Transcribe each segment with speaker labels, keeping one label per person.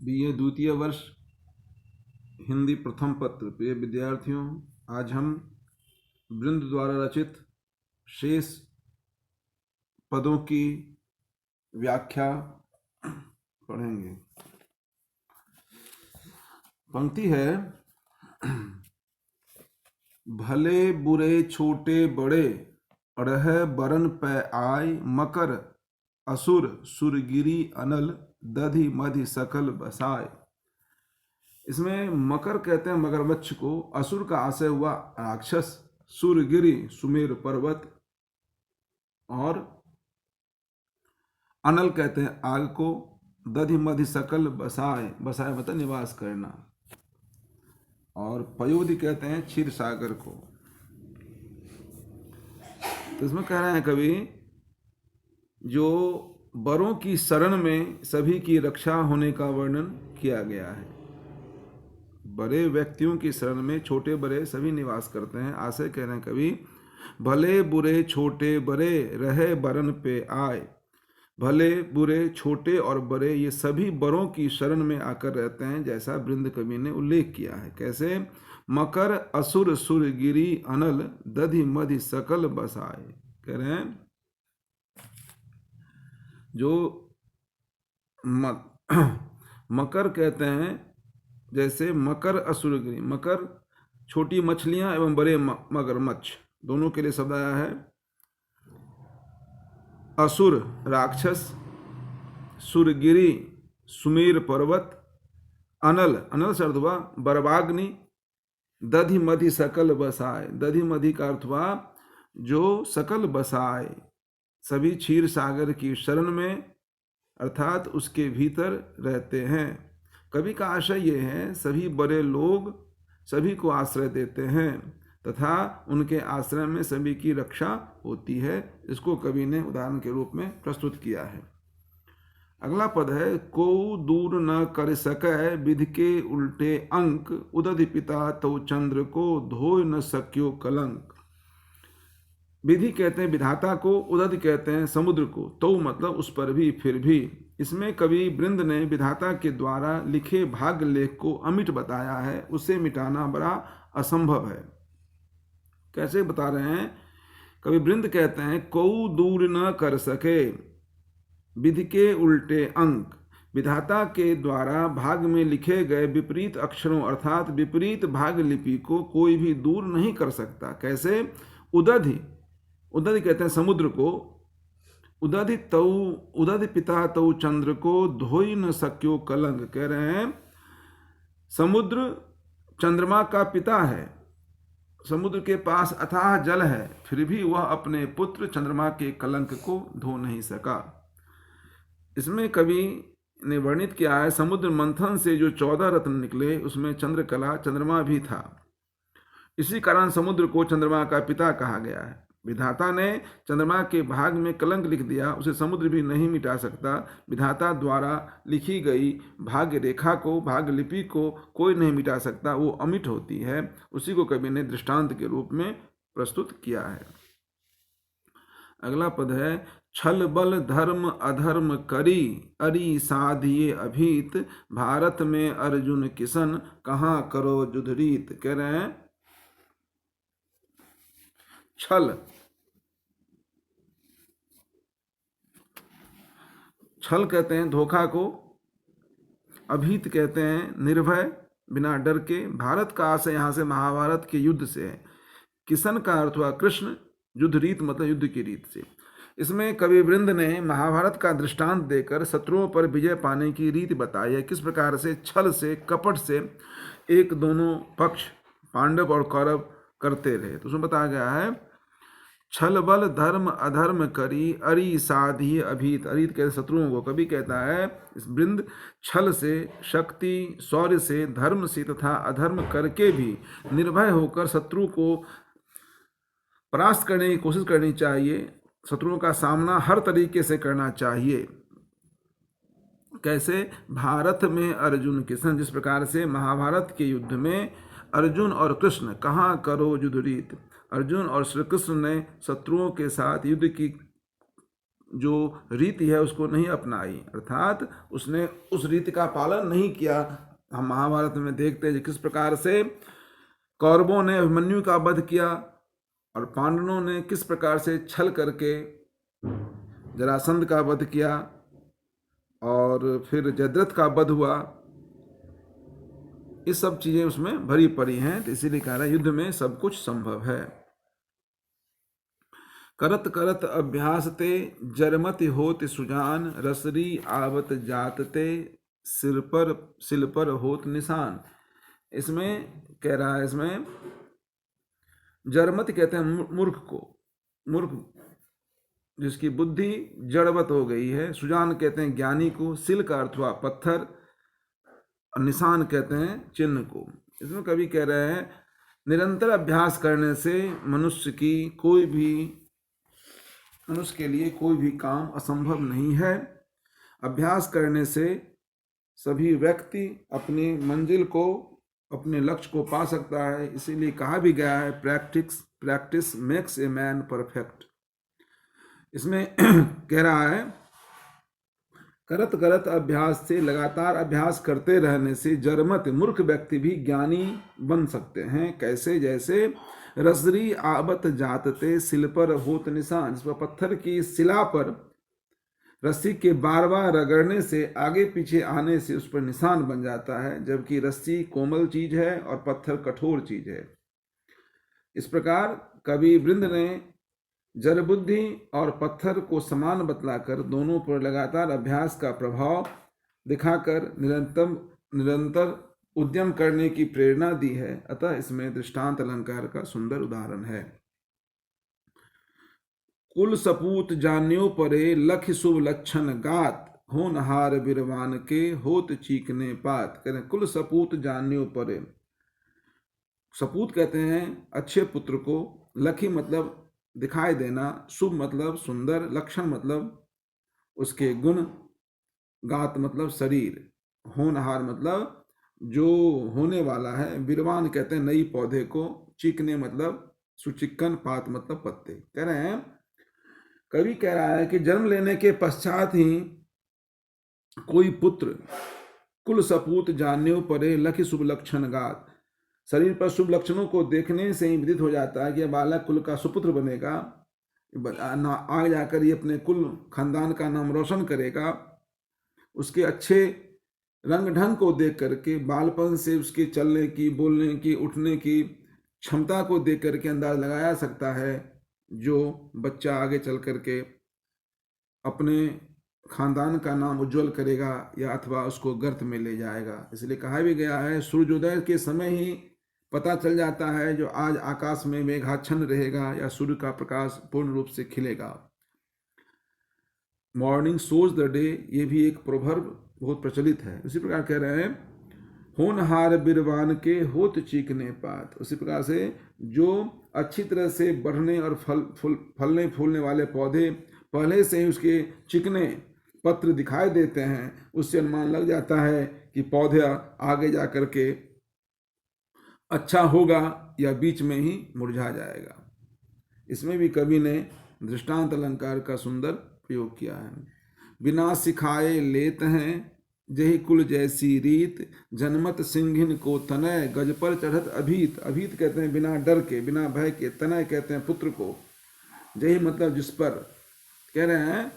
Speaker 1: BA द्वितीय वर्ष हिंदी प्रथम पत्र प्रिय विद्यार्थियों, आज हम वृंद द्वारा रचित शेष पदों की व्याख्या पढ़ेंगे। पंक्ति है, भले बुरे छोटे बड़े अड़ह बरन पै आय, मकर असुर सुरगिरी अनल, दधि मधि सकल बसाय। इसमें मकर कहते हैं मगरमच्छ को, असुर का आशय हुआ राक्षस, सुरगिरी सुमेर पर्वत, और अनल कहते हैं आग को, दधि मधि सकल बसाय, बसाय मतलब निवास करना, और पयोधि कहते हैं क्षीर सागर को। तो इसमें कह रहे हैं कवि, जो बरों की शरण में सभी की रक्षा होने का वर्णन किया गया है। बड़े व्यक्तियों की शरण में छोटे बड़े सभी निवास करते हैं। आशय कह रहे हैं कवि, भले बुरे छोटे बड़े रहे बरन पे आए। भले बुरे छोटे और बड़े ये सभी बरों की शरण में आकर रहते हैं, जैसा वृंद कवि ने उल्लेख किया है। कैसे? मकर असुर सुरगिरी अनल, दधि मधि सकल बसाए। कह रहे हैं जो मकर कहते हैं, जैसे मकर असुरगिरी, मकर छोटी मछलियां एवं बड़े मगरमच्छ दोनों के लिए शब्द आया है। असुर राक्षस, सुरगिरी सुमेर पर्वत, अनल अनल से अर्थ हुआ बर्वाग्नि, दधि मधि सकल बसाए। दधि मधि का अर्थ हुआ जो सकल बसाए, सभी क्षीर सागर की शरण में अर्थात उसके भीतर रहते हैं। कवि का आशय ये है, सभी बड़े लोग सभी को आश्रय देते हैं तथा उनके आश्रय में सभी की रक्षा होती है। इसको कवि ने उदाहरण के रूप में प्रस्तुत किया है। अगला पद है, को दूर न कर सकै विधि के उल्टे अंक, उदधि पिता तो चंद्र को धोय न सक्यो कलंक। विधि कहते हैं विधाता को, उदधि कहते हैं समुद्र को, तो मतलब उस पर भी फिर भी। इसमें कवि वृंद ने विधाता के द्वारा लिखे भाग्य लेख को अमिट बताया है, उसे मिटाना बड़ा असंभव है। कैसे बता रहे हैं? कवि वृंद कहते हैं, को दूर न कर सके विधि के उल्टे अंक। विधाता के द्वारा भाग्य में लिखे गए विपरीत अक्षरों अर्थात विपरीत भाग्य लिपि को कोई भी दूर नहीं कर सकता। कैसे? उदधि, उदधि कहते हैं समुद्र को, उदधि पिता तौ चंद्र को धोई न सक्यो कलंक। कह रहे हैं समुद्र चंद्रमा का पिता है, समुद्र के पास अथाह जल है, फिर भी वह अपने पुत्र चंद्रमा के कलंक को धो नहीं सका। इसमें कवि ने वर्णित किया है, समुद्र मंथन से जो 14 रत्न निकले उसमें चंद्रकला चंद्रमा भी था, इसी कारण समुद्र को चंद्रमा का पिता कहा गया है। विधाता ने चंद्रमा के भाग में कलंक लिख दिया, उसे समुद्र भी नहीं मिटा सकता। विधाता द्वारा लिखी गई भाग्य रेखा को, भाग्य लिपि को कोई नहीं मिटा सकता, वो अमिट होती है। उसी को कवि ने दृष्टांत के रूप में प्रस्तुत किया है। अगला पद है, छल बल धर्म अधर्म करी, अरि साधिये अभीत, भारत में अर्जुन किशन, कहाँ करो युद्ध रीत। कह रहे हैं छल, छल कहते हैं धोखा को, अभीत कहते हैं निर्भय बिना डर के। भारत का आशय यहाँ से महाभारत के युद्ध से है। किशन का अर्थ हुआ कृष्ण, युद्ध रीत मतलब युद्ध की रीत से। इसमें कवि वृंद ने महाभारत का दृष्टांत देकर शत्रुओं पर विजय पाने की रीत बताई है, किस प्रकार से छल से कपट से एक दोनों पक्ष पांडव और कौरव करते रहे। तो उसमें बताया गया है, छल बल धर्म अधर्म करी, अरि साधिये अभीत। अरीत के शत्रुओं को कवि कहता है, इस वृंद छल से, शक्ति शौर्य से, धर्म से तथा अधर्म करके भी निर्भय होकर शत्रु को परास्त करने की कोशिश करनी चाहिए। शत्रुओं का सामना हर तरीके से करना चाहिए। कैसे? भारत में अर्जुन किशन, जिस प्रकार से महाभारत के युद्ध में अर्जुन और कृष्ण कहाँ करो युद्ध रीत, अर्जुन और श्री कृष्ण ने शत्रुओं के साथ युद्ध की जो रीति है उसको नहीं अपनाई, अर्थात उसने उस रीति का पालन नहीं किया। हम महाभारत में देखते हैं किस प्रकार से कौरवों ने अभिमन्यु का वध किया और पांडवों ने किस प्रकार से छल करके जरासंध का वध किया और फिर जयद्रथ का वध हुआ। इस सब चीजें उसमें भरी पड़ी हैं, तो इसीलिए कह रहा है युद्ध में सब कुछ संभव है। करत करत अभ्यास ते जरमति होत सुजान, रसरी आवत जातते सिल पर होत निशान। इसमें कह रहा है, इसमें जरमत कहते हैं मूर्ख को, मूर्ख जिसकी बुद्धि जड़वत हो गई है। सुजान कहते हैं ज्ञानी को, सिल का अर्थ हुआ पत्थर, और निशान कहते हैं चिन्ह को। इसमें कवि कह रहे हैं निरंतर अभ्यास करने से मनुष्य के लिए कोई भी काम असंभव नहीं है। अभ्यास करने से सभी व्यक्ति अपनी मंजिल को, अपने लक्ष्य को पा सकता है। इसीलिए कहा भी गया है practice makes a man perfect. इसमें कह रहा है करत करत अभ्यास से, लगातार अभ्यास करते रहने से जरमत मूर्ख व्यक्ति भी ज्ञानी बन सकते हैं। कैसे? जैसे रसरी आवत जातते सिल पर होत निशान, जिस पर पत्थर की शिला पर रस्सी के बार बार रगड़ने से आगे पीछे आने से उस पर निशान बन जाता है, जबकि रस्सी कोमल चीज है और पत्थर कठोर चीज है। इस प्रकार कवि वृंद ने जड़ बुद्धि और पत्थर को समान बतलाकर दोनों पर लगातार अभ्यास का प्रभाव दिखाकर निरंतर उद्यम करने की प्रेरणा दी है। अतः इसमें दृष्टांत अलंकार का सुंदर उदाहरण है। कुल सपूत जान्यो परे, लख शुभ लक्षण गात, होनहार बिरवान के होत चीकने पात। कहते हैं कुल सपूत जान्यो परे, सपूत कहते हैं अच्छे पुत्र को, लखी मतलब दिखाई देना, शुभ मतलब सुंदर, लक्षण मतलब उसके गुण, गात मतलब शरीर, होनहार मतलब जो होने वाला है, बिरवान कहते हैं नई पौधे को, चीकने मतलब सुचिक्कन, पात मतलब पत्ते। कह रहे हैं, कवि कह रहा है कि जन्म लेने के पश्चात ही कोई पुत्र कुल सपूत जान्यो परे, लखि शुभ लक्षण गात, शरीर पर शुभ लक्षणों को देखने से ही विदित हो जाता है कि बालक कुल का सुपुत्र बनेगा, आगे जाकर ये अपने कुल खानदान का नाम रोशन करेगा। उसके अच्छे रंग ढंग को देख करके, बालपन से उसके चलने की, बोलने की, उठने की क्षमता को देख करके अंदाज लगाया सकता है जो बच्चा आगे चल करके अपने खानदान का नाम उज्जवल करेगा या अथवा उसको गर्त में ले जाएगा। इसलिए कहा भी गया है सूर्योदय के समय ही पता चल जाता है जो आज आकाश में मेघाच्छन्न रहेगा या सूर्य का प्रकाश पूर्ण रूप से खिलेगा। मॉर्निंग सोज द डे, ये भी एक प्रोवर्ब बहुत प्रचलित है। उसी प्रकार कह रहे हैं होनहार बिरवान के होत चीकने पात। उसी प्रकार से जो अच्छी तरह से बढ़ने और फलने फूलने वाले पौधे पहले से ही उसके चिकने पत्र दिखाई देते हैं, उससे अनुमान लग जाता है कि पौधा आगे जा करके अच्छा होगा या बीच में ही मुरझा जाएगा। इसमें भी कवि ने दृष्टांत अलंकार का सुंदर प्रयोग किया है। बिना सिखाए लेत हैं जही कुल जैसी रीत, जनमत सिंहिन को तनय गज पर चढ़त अभीत। अभीत कहते हैं बिना डर के, बिना भय के, तनय कहते हैं पुत्र को, जही मतलब जिस पर। कह रहे हैं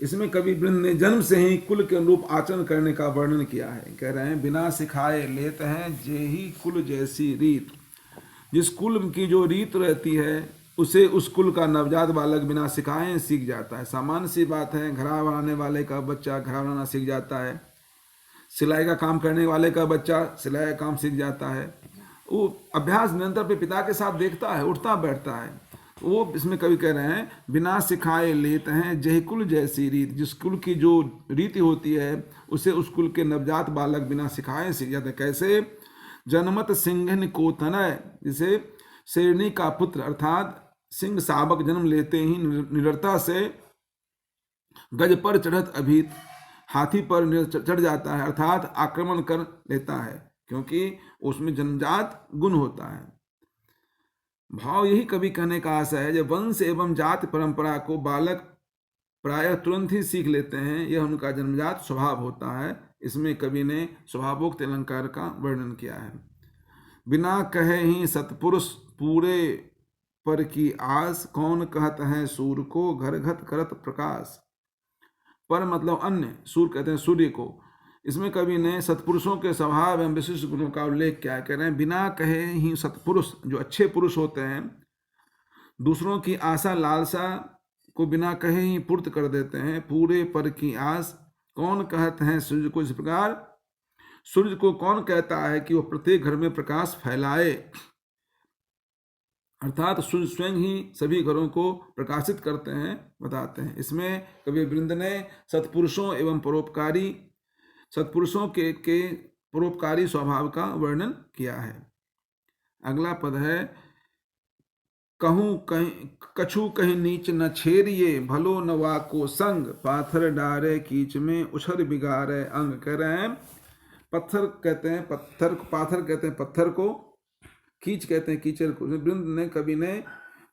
Speaker 1: इसमें कवि वृंद ने जन्म से ही कुल के अनुरूप आचरण करने का वर्णन किया है। कह रहे हैं बिना सिखाए लेत हैं जेही कुल जैसी रीत। जिस कुल की जो रीत रहती है उसे उस कुल का नवजात बालक बिना सिखाए सीख जाता है। सामान्य सी बात है, घड़ा बनाने वाले का बच्चा घड़ा बनाना सीख जाता है, सिलाई का काम करने वाले का बच्चा सिलाई का काम सीख जाता है। वो अभ्यास निरंतर पे पिता के साथ देखता है, उठता बैठता है। वो इसमें कवि कह रहे हैं बिना सिखाए लेते हैं जय कुल जैसी रीत। जिस कुल की जो रीति होती है उसे उस कुल के नवजात बालक बिना सिखाए सीख जाते हैं। कैसे? जनमत सिंहन को तनय, जिसे शेरनी का पुत्र अर्थात सिंह शावक जन्म लेते ही निडरता से गज पर चढ़त अभीत, हाथी पर चढ़ जाता है अर्थात आक्रमण कर लेता है, क्योंकि उसमें जन्मजात गुण होता है। भाव यही कवि कहने का आशा है, जब वंश एवं जाति परंपरा को बालक प्रायः तुरंत ही सीख लेते हैं, यह उनका जन्मजात स्वभाव होता है। इसमें कवि ने स्वभावोक्त अलंकार का वर्णन किया है। बिना कहे ही सतपुरुष पूरे पर की आस, कौन कहत है सूर्य को घर घत करत प्रकाश। पर मतलब अन्य, सूर्य कहते हैं सूर्य को। इसमें कवि ने सत्पुरुषों के स्वभाव एवं विशिष्ट गुणों का उल्लेख किया है। कह रहे हैं बिना कहे ही सत्पुरुष, जो अच्छे पुरुष होते हैं, दूसरों की आशा लालसा को बिना कहे ही पूर्त कर देते हैं। पूरे पर की आस, कौन कहते हैं सूर्य को। इस प्रकार सूर्य को कौन कहता है कि वह प्रत्येक घर में प्रकाश फैलाए, अर्थात सूर्य स्वयं ही सभी घरों को प्रकाशित करते हैं, बताते हैं। इसमें कवि वृंद ने सत्पुरुषों एवं परोपकारी, सत्पुरुषों के परोपकारी स्वभाव का वर्णन किया है। अगला पद है, कहूँ कहीं कछु कहीं नीच न छेरिए, भलो नवा को संग, पाथर डारे कीच में उछर बिगाड़े अंग। कह रहे हैं पत्थर कहते हैं पत्थर को, पाथर कहते हैं पत्थर को, कीच कहते हैं कीचड़ को। वृंद ने, कवि ने,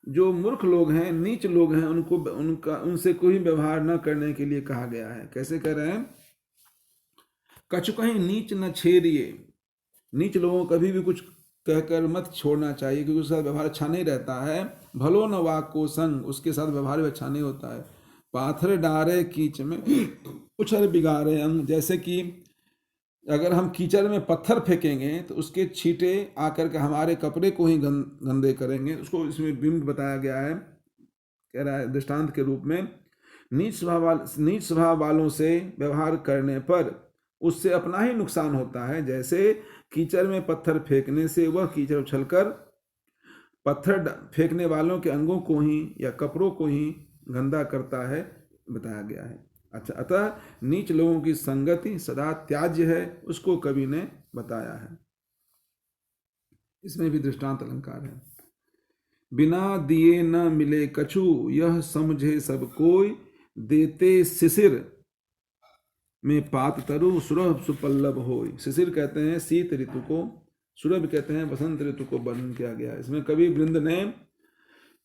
Speaker 1: जो मूर्ख लोग हैं, नीच लोग हैं, उनसे कोई व्यवहार न करने के लिए कहा गया है। कैसे कह रहे हैं, कछु कहीं नीच न छेरिए, नीच लोगों को कभी भी कुछ कहकर मत छोड़ना चाहिए, क्योंकि उसके साथ व्यवहार अच्छा नहीं रहता है। भलो न वाक को संग, उसके साथ व्यवहार भी अच्छा नहीं होता है। पाथर डारे कीच में उछल बिगाड़े अंग, जैसे कि अगर हम कीचड़ में पत्थर फेंकेंगे तो उसके छींटे आकर के हमारे कपड़े को ही गंदे करेंगे। उसको इसमें बिंब बताया गया है, कह रहा है दृष्टांत के रूप में, नीच स्वभाव वालों से व्यवहार करने पर उससे अपना ही नुकसान होता है। जैसे कीचड़ में पत्थर फेंकने से वह कीचड़ उछलकर पत्थर फेंकने वालों के अंगों को ही या कपड़ों को ही गंदा करता है, बताया गया है। अच्छा, अतः नीच लोगों की संगति सदा त्याज्य है, उसको कवि ने बताया है। इसमें भी दृष्टांत अलंकार है। बिना दिए न मिले कछु, यह समझे सब कोई, देते शिशिर में पात तरु, सुरभ सुपल्लभ होय। शिशिर कहते हैं शीत ऋतु को, सुरभ कहते हैं बसंत ऋतु को वर्णन किया गया है। इसमें कवि वृंद ने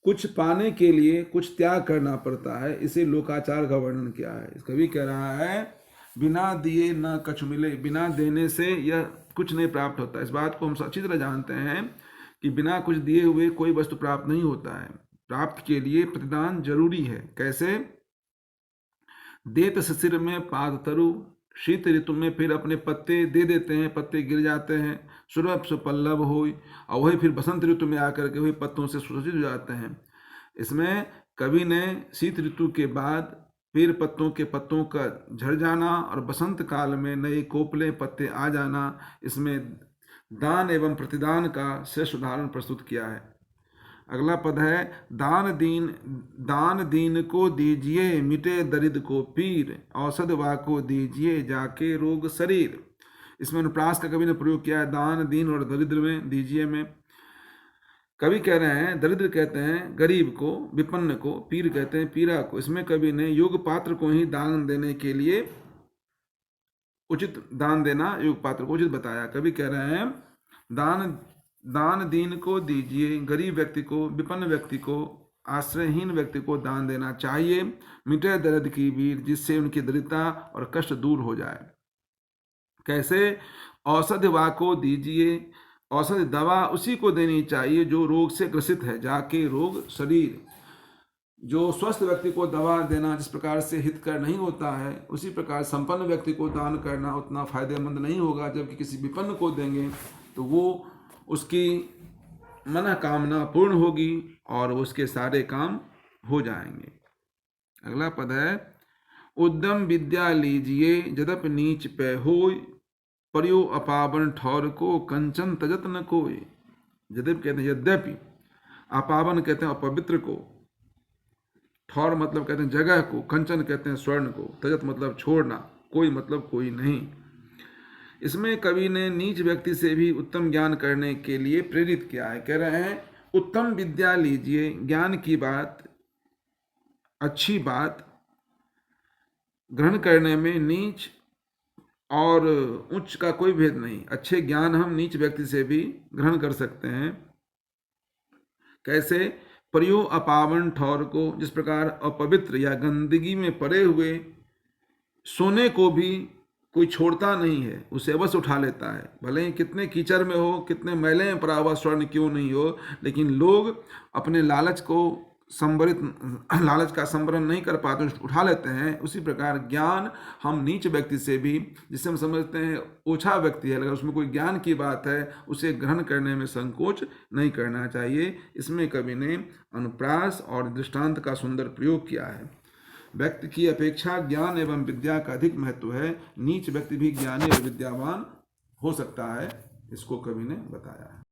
Speaker 1: कुछ पाने के लिए कुछ त्याग करना पड़ता है, इसे लोकाचार का वर्णन किया है। कवि कह रहा है बिना दिए न कछु मिले, बिना देने से यह कुछ नहीं प्राप्त होता। इस बात को हम अच्छी तरह जानते हैं कि बिना कुछ दिए हुए कोई वस्तु प्राप्त नहीं होता है। प्राप्त के लिए प्रतिदान जरूरी है। कैसे, देत शिशिर में पाद तरु, शीत ऋतु में फिर अपने पत्ते दे देते हैं, पत्ते गिर जाते हैं। सुरभ सुपल्लभ हो, और वही फिर बसंत ऋतु में आकर के वही पत्तों से सुसज्जित हो जाते हैं। इसमें कवि ने शीत ऋतु के बाद पेड़ पत्तों के पत्तों का झड़ जाना और बसंत काल में नए कोपले पत्ते आ जाना, इसमें दान एवं प्रतिदान का श्रेष्ठ उदाहरण प्रस्तुत किया है। अगला पद है, दान दीन को दीजिए, मिटे दरिद्र को पीर, औषध वा को दीजिए, जाके रोग शरीर। इसमें अनुप्रास का कवि ने प्रयोग किया है, दान दीन और दरिद्र में, दीजिए में। कवि कह रहे हैं दरिद्र कहते हैं गरीब को, विपन्न को, पीर कहते हैं पीरा को। इसमें कवि ने योग पात्र को ही दान देने के लिए उचित, दान देना योग पात्र को उचित बताया। कवि कह रहे हैं दान दीन को दीजिए, गरीब व्यक्ति को, विपन्न व्यक्ति को, आश्रयहीन व्यक्ति को दान देना चाहिए। मिटे दर्द की भीड़, जिससे उनकी दरिद्रता और कष्ट दूर हो जाए। कैसे, औषध वा को दीजिए, औषध दवा उसी को देनी चाहिए जो रोग से ग्रसित है, जाके रोग शरीर। जो स्वस्थ व्यक्ति को दवा देना जिस प्रकार से हितकर नहीं होता है, उसी प्रकार संपन्न व्यक्ति को दान करना उतना फायदेमंद नहीं होगा। जबकि किसी विपन्न को देंगे तो वो उसकी मनोकामना पूर्ण होगी और उसके सारे काम हो जाएंगे। अगला पद है, उद्यम विद्या लीजिए, जदप नीच पे होय, पर्यो अपावन ठौर को, कंचन तजत न कोय। यद्यप कहते हैं यद्यपि, अपावन कहते हैं अपवित्र को, ठौर मतलब कहते हैं जगह को, कंचन कहते हैं स्वर्ण को, तजत मतलब छोड़ना, कोई मतलब कोई नहीं। इसमें कवि ने नीच व्यक्ति से भी उत्तम ज्ञान करने के लिए प्रेरित किया है। कह रहे हैं उत्तम विद्या लीजिए, ज्ञान की बात, अच्छी बात ग्रहण करने में नीच और उच्च का कोई भेद नहीं। अच्छे ज्ञान हम नीच व्यक्ति से भी ग्रहण कर सकते हैं। कैसे? परियो अपावन ठौर को, जिस प्रकार अपवित्र या गंदगी में पड़े हुए सोने को भी कोई छोड़ता नहीं है, उसे अवश्य उठा लेता है, भले ही कितने कीचड़ में हो, कितने मैले में पड़ा हुआ स्वर्ण क्यों नहीं हो, लेकिन लोग अपने लालच का संवरण नहीं कर पाते, उठा लेते हैं। उसी प्रकार ज्ञान हम नीच व्यक्ति से भी, जिसे हम समझते हैं ओछा व्यक्ति है, अगर उसमें कोई ज्ञान की बात है, उसे ग्रहण करने में संकोच नहीं करना चाहिए। इसमें कवि ने अनुप्रास और दृष्टांत का सुंदर प्रयोग किया है। व्यक्ति की अपेक्षा ज्ञान एवं विद्या का अधिक महत्व है। नीच व्यक्ति भी ज्ञानी और विद्यावान हो सकता है, इसको कवि ने बताया है।